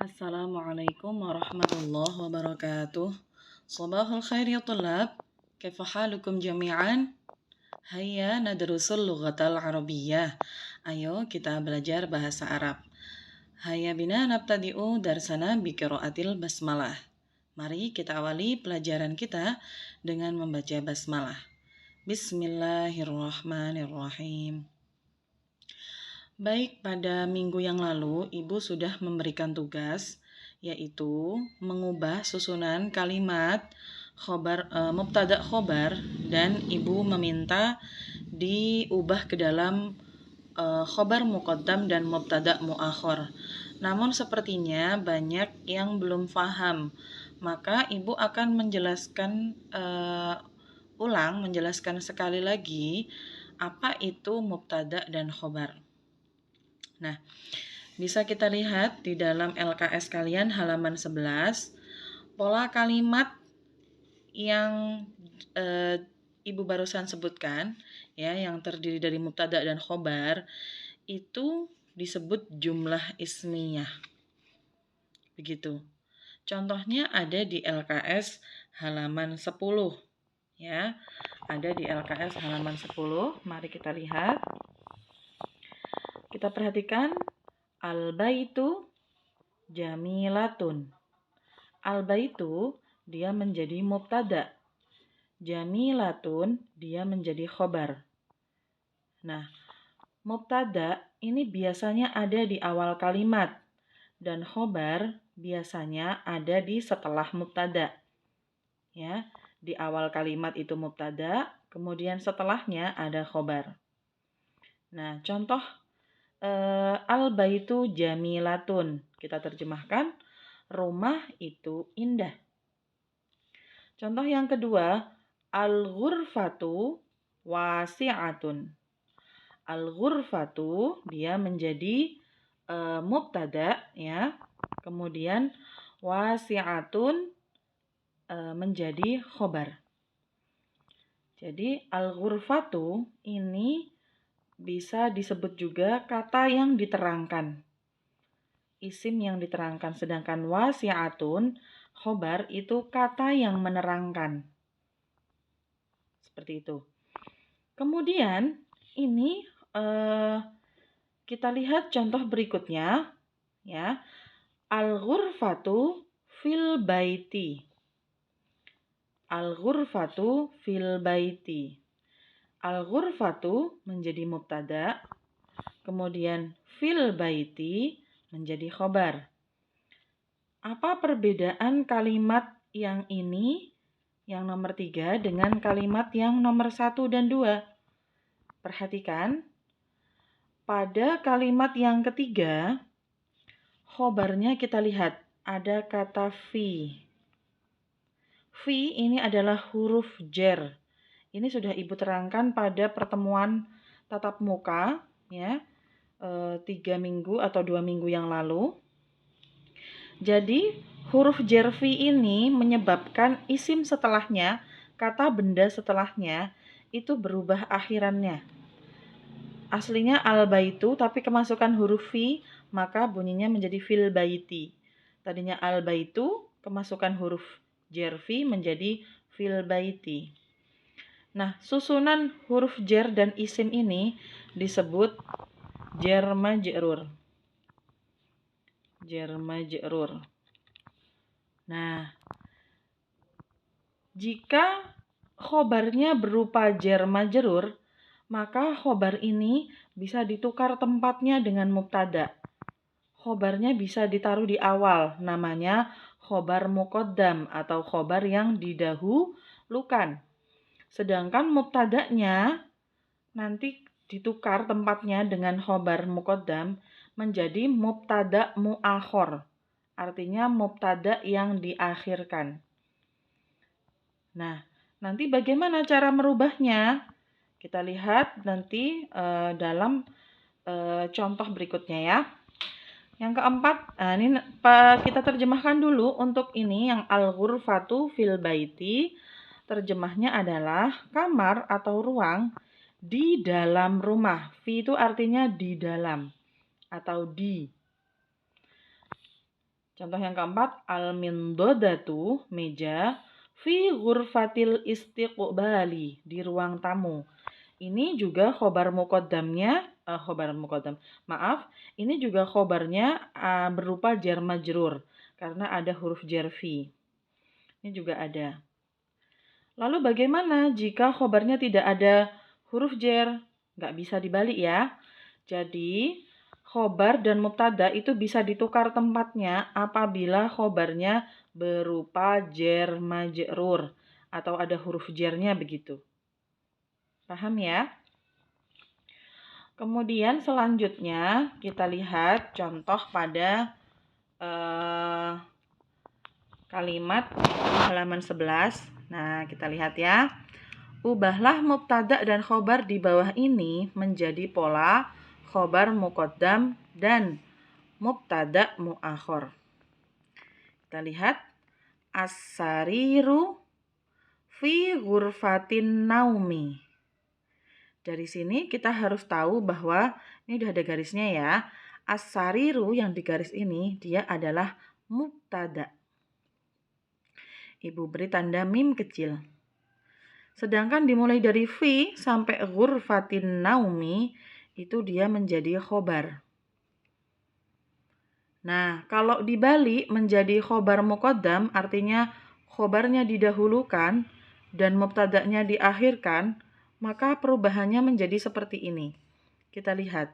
Assalamualaikum warahmatullahi wabarakatuh. Sabahul khair ya tulab. Kaifa halukum jami'an? Hayya nadrusul lughatal arabiyyah. Ayo kita belajar bahasa Arab. Hayya bina nabtadi'u darsana bi qiraatil basmalah. Mari kita awali pelajaran kita dengan membaca basmalah. Bismillahirrahmanirrahim. Baik, pada minggu yang lalu Ibu sudah memberikan tugas, yaitu mengubah susunan kalimat mubtada khobar, dan Ibu meminta diubah ke dalam khobar muqaddam dan mubtada muakhor. Namun sepertinya banyak yang belum paham, maka Ibu akan menjelaskan menjelaskan sekali lagi apa itu mubtada dan khobar. Nah, bisa kita lihat di dalam LKS kalian halaman 11, pola kalimat yang Ibu barusan sebutkan, ya, yang terdiri dari mubtada dan khobar, itu disebut jumlah ismiyah. Begitu. Contohnya ada di LKS halaman 10, ya. Ada di LKS halaman 10. Mari kita lihat. Kita perhatikan al-baitu jamilatun. Al-baitu dia menjadi mubtada. Jamilatun dia menjadi khobar. Nah, mubtada ini biasanya ada di awal kalimat dan khobar biasanya ada di setelah mubtada. Ya, di awal kalimat itu mubtada, kemudian setelahnya ada khobar. Nah, contoh al-baitu jamilatun. Kita terjemahkan, rumah itu indah. Contoh yang kedua, al-ghurfatu wasi'atun. Al-ghurfatu dia menjadi mubtada, ya. Kemudian wasi'atun menjadi khobar. Jadi al-ghurfatu ini bisa disebut juga kata yang diterangkan, isim yang diterangkan, sedangkan wasi'atun khobar itu kata yang menerangkan. Seperti itu. Kemudian ini kita lihat contoh berikutnya, ya. Al-ghurfatu fil baiti. Al-ghurfatu fil baiti. Al-ghurfatu menjadi mubtada, kemudian fil baiti menjadi khobar. Apa perbedaan kalimat yang ini, yang nomor 3, dengan kalimat yang nomor 1 dan 2? Perhatikan, pada kalimat yang ketiga, khobarnya kita lihat, ada kata fi. Fi ini adalah huruf jar. Ini sudah Ibu terangkan pada pertemuan tatap muka, ya, 3 minggu atau 2 minggu yang lalu. Jadi huruf jar fi ini menyebabkan isim setelahnya, kata benda setelahnya, itu berubah akhirannya. Aslinya al-baitu, tapi kemasukan huruf fi, maka bunyinya menjadi fil baiti. Tadinya al-baitu, kemasukan huruf jar fi menjadi fil baiti. Nah, susunan huruf jar dan isim ini disebut jar majrur. Jar majrur. Nah, jika khobarnya berupa jar majrur, maka khobar ini bisa ditukar tempatnya dengan mubtada. Khobarnya bisa ditaruh di awal, namanya khobar muqaddam atau khobar yang didahulukan. Sedangkan mubtadanya nanti ditukar tempatnya dengan khobar muqaddam menjadi mubtada muakhor. Artinya mubtada yang diakhirkan. Nah, nanti bagaimana cara merubahnya? Kita lihat nanti dalam contoh berikutnya, ya. Yang keempat, ini kita terjemahkan dulu untuk ini yang al-ghurfatu fil baiti. Terjemahnya adalah kamar atau ruang di dalam rumah. Fi itu artinya di dalam atau di. Contoh yang keempat, al-mindodatu, meja, fi ghurfatil istiqbali, di ruang tamu. Ini juga khobar muqaddamnya, ini juga khobarnya berupa jar majrur, karena ada huruf jar fi. Ini juga ada. Lalu bagaimana jika khobarnya tidak ada huruf jar? Nggak bisa dibalik ya. Jadi, khobar dan mubtada itu bisa ditukar tempatnya apabila khobarnya berupa jar majrur atau ada huruf jarnya begitu. Paham ya? Kemudian selanjutnya kita lihat contoh pada kalimat halaman 11. Nah, kita lihat ya. Ubahlah mubtada dan khobar di bawah ini menjadi pola khobar muqaddam dan mubtada muakhor. Kita lihat as-sariru fi ghurfatin naumi. Dari sini kita harus tahu bahwa ini udah ada garisnya ya. As-sariru yang di garis ini dia adalah mubtada. Ibu beri tanda mim kecil. Sedangkan dimulai dari fi sampai ghurfatin naumi itu dia menjadi khobar. Nah, kalau dibalik menjadi khobar muqaddam artinya khobarnya didahulukan dan mubtada'nya diakhirkan, maka perubahannya menjadi seperti ini. Kita lihat.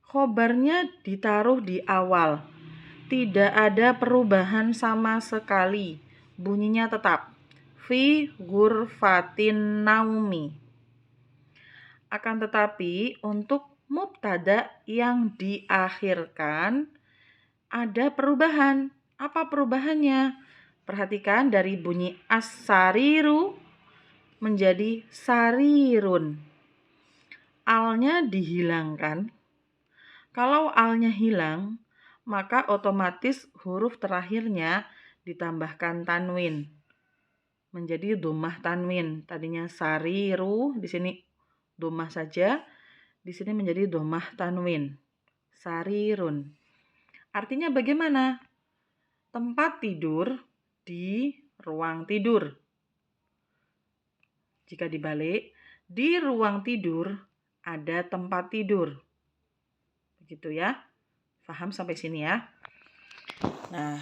Khobarnya ditaruh di awal. Tidak ada perubahan sama sekali. Bunyinya tetap. Fi ghurfatin naumi. Akan tetapi untuk mubtada yang diakhirkan ada perubahan. Apa perubahannya? Perhatikan dari bunyi as-sariru menjadi sarirun. Alnya dihilangkan. Kalau alnya hilang, maka otomatis huruf terakhirnya ditambahkan tanwin. Menjadi dhammah tanwin. Tadinya sariru, di sini dhammah saja. Di sini menjadi dhammah tanwin. Sarirun. Artinya bagaimana? Tempat tidur di ruang tidur. Jika dibalik, di ruang tidur ada tempat tidur. Begitu ya. Paham sampai sini ya? Nah,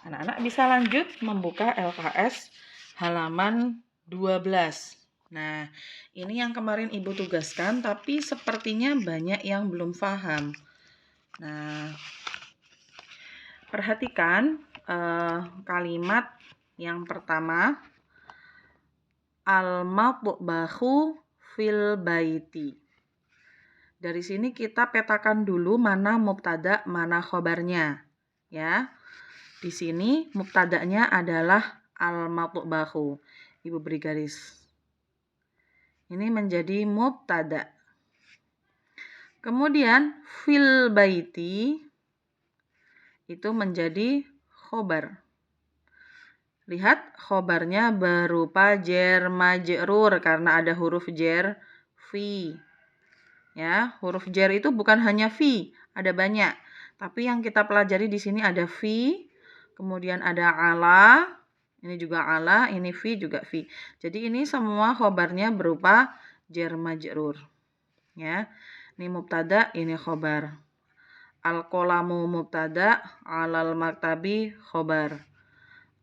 anak-anak bisa lanjut membuka LKS halaman 12. Nah, ini yang kemarin Ibu tugaskan, tapi sepertinya banyak yang belum paham. Nah, perhatikan kalimat yang pertama, al-matbahu fil baiti. Dari sini kita petakan dulu mana mubtada, mana khobarnya. Ya. Di sini mubtada'nya adalah al-matbahu. Ibu beri garis. Ini menjadi mubtada. Kemudian fil baiti itu menjadi khobar. Lihat khobarnya berupa jar majrur karena ada huruf jar fi. Ya, huruf jar itu bukan hanya fi, ada banyak. Tapi yang kita pelajari di sini ada fi, kemudian ada ala, ini juga ala, ini fi juga fi. Jadi ini semua khobarnya berupa jar majrur. Ya. Ini mubtada, ini khobar. Al-qalamu mubtada, alal maktabi khobar.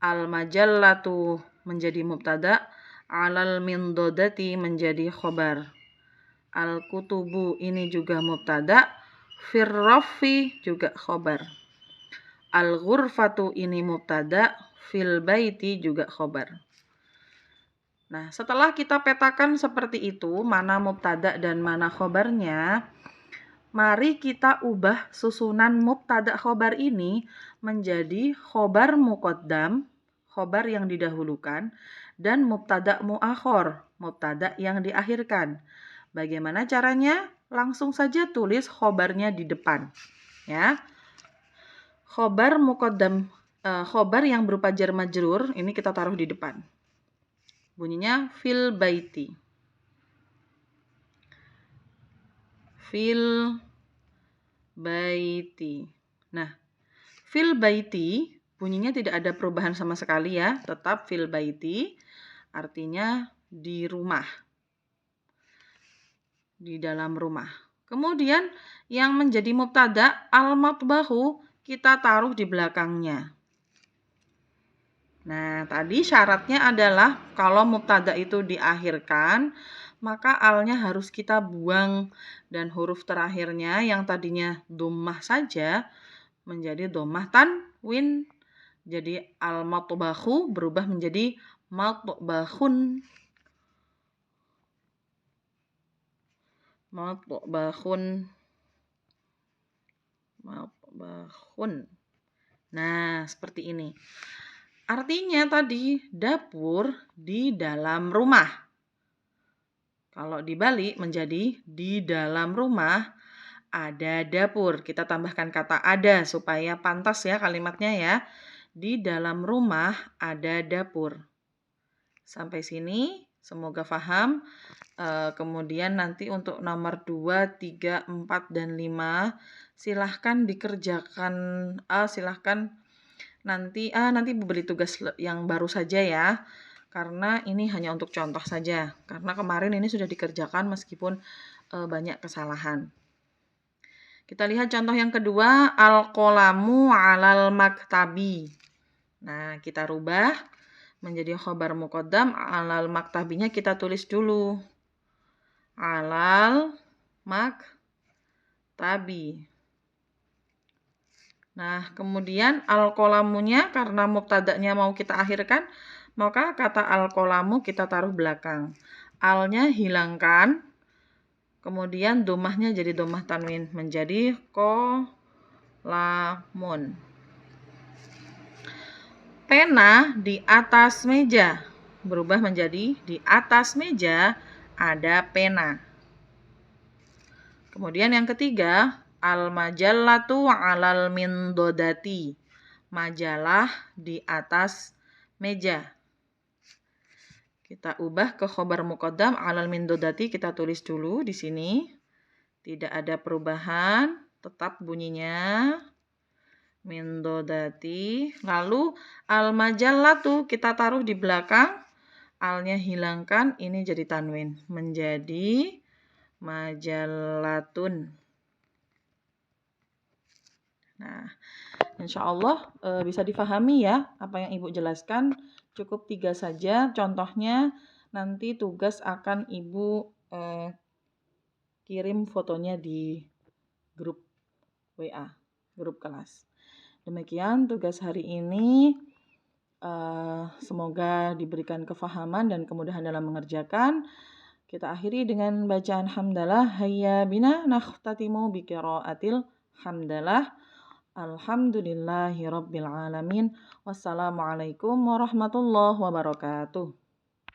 Al-majallatu menjadi mubtada, alal mindodati menjadi khobar. Al-kutubu ini juga mubtada, firrafi juga khobar. Al-ghurfatu ini mubtada, fil baiti juga khobar. Nah, setelah kita petakan seperti itu, mana mubtada dan mana khobarnya, mari kita ubah susunan mubtada khobar ini menjadi khobar muqaddam, khobar yang didahulukan, dan mubtada muakhor, mubtada yang diakhirkan. Bagaimana caranya? Langsung saja tulis khobarnya di depan. Ya. Khobar muqaddam, khobar yang berupa jar majrur, ini kita taruh di depan. Bunyinya fil baiti. Fil baiti. Nah, Fil baiti, bunyinya tidak ada perubahan sama sekali ya, tetap fil baiti, artinya di rumah, di dalam rumah. Kemudian yang menjadi mubtada al-matbahu kita taruh di belakangnya. Nah, tadi syaratnya adalah kalau mubtada itu diakhirkan, maka alnya harus kita buang dan huruf terakhirnya yang tadinya dhammah saja menjadi dhammah tanwin. Jadi al-matbahu berubah menjadi matbahun. Matbahun. Matbahun. Nah, seperti ini. Artinya tadi dapur di dalam rumah. Kalau dibalik menjadi di dalam rumah ada dapur. Kita tambahkan kata ada supaya pantas ya kalimatnya ya. Di dalam rumah ada dapur. Sampai sini semoga paham. Kemudian nanti untuk nomor 2, 3, 4, dan 5 silahkan dikerjakan. Silahkan nanti beri tugas yang baru saja ya. Karena ini hanya untuk contoh saja. Karena kemarin ini sudah dikerjakan meskipun banyak kesalahan. Kita lihat contoh yang kedua, al-qalamu 'alal maktabi. Nah, kita rubah menjadi khobar muqaddam, 'alal maktabinya kita tulis dulu. 'Alal maktabi. Nah, kemudian al-qalamunya karena mubtada'nya mau kita akhirkan, maka kata al-qalamu kita taruh belakang. Alnya hilangkan. Kemudian dhammahnya jadi dhammah tanwin menjadi qalamun. Pena di atas meja berubah menjadi di atas meja ada pena. Kemudian yang ketiga, al-majallatu 'alal mindodati. Majalah di atas meja. Kita ubah ke khobar muqaddam 'alal mindodati, kita tulis dulu di sini. Tidak ada perubahan, tetap bunyinya mindodati. Lalu al-majallatu kita taruh di belakang, alnya hilangkan, ini jadi tanwin menjadi majallatun. Nah, insya Allah bisa difahami ya apa yang Ibu jelaskan. Cukup 3 saja contohnya. Nanti tugas akan Ibu kirim fotonya di grup WA, grup kelas. Demikian tugas hari ini. Semoga diberikan kefahaman dan kemudahan dalam mengerjakan. Kita akhiri dengan bacaan hamdalah. Hayya bina nakhtatimu biqiraatil hamdalah. Alhamdulillahi rabbil alamin. Wassalamualaikum warahmatullahi wabarakatuh.